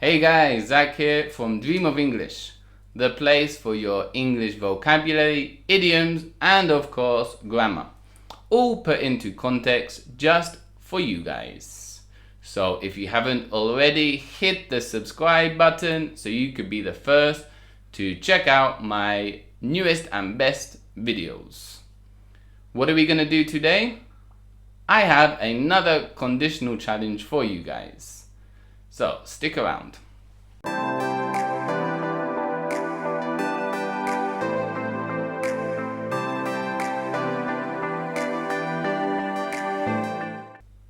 Hey guys, Zach here from Dream of English, the place for your English vocabulary, idioms, and of course grammar, all put into context just for you guys. So if you haven't already, hit the subscribe button so you could be the first to check out my newest and best videos. What are we going to do today? I have another conditional challenge for you guys. So stick around.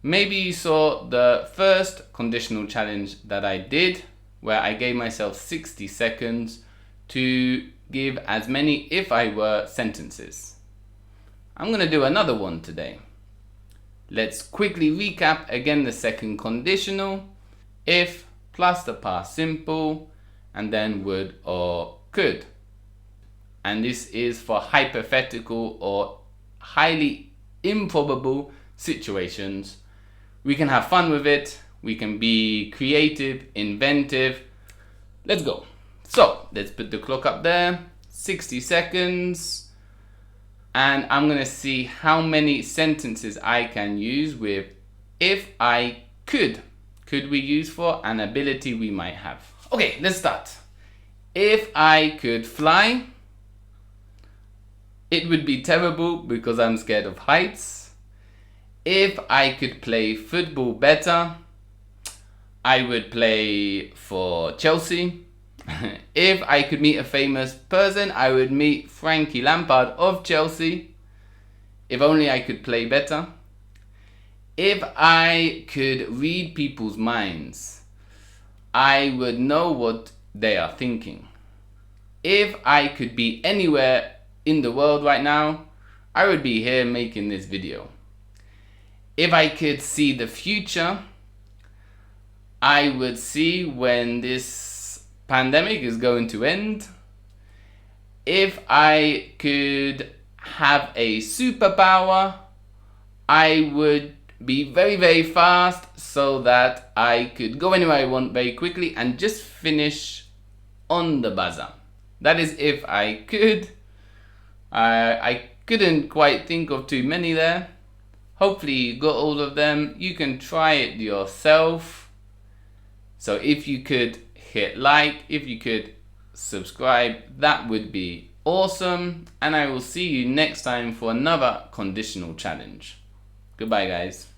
Maybe you saw the first conditional challenge that I did, where I gave myself 60 seconds to give as many if I were sentences. I'm going to do another one today. Let's quickly recap again the second conditional. If plus the past simple and then would or could. And this is for hypothetical or highly improbable situations. We can have fun with it. We can be creative, inventive. Let's go. So let's put the clock up there. 60 seconds. And I'm going to see how many sentences I can use with if I could. Could we use for an ability we might have. Okay, let's start. If I could fly, it would be terrible because I'm scared of heights. If I could play football better, I would play for Chelsea. If I could meet a famous person, I would meet Frankie Lampard of Chelsea. If only I could play better. If I could read people's minds, I would know what they are thinking. If I could be anywhere in the world right now, I would be here making this video. If I could see the future, I would see when this pandemic is going to end. If I could have a superpower, I would be very, very fast so that I could go anywhere I want very quickly and just finish on the buzzer. That is if I could. I couldn't quite think of too many there. Hopefully you got all of them. You can try it yourself. So if you could hit like, if you could subscribe, that would be awesome. And I will see you next time for another conditional challenge. Goodbye, guys.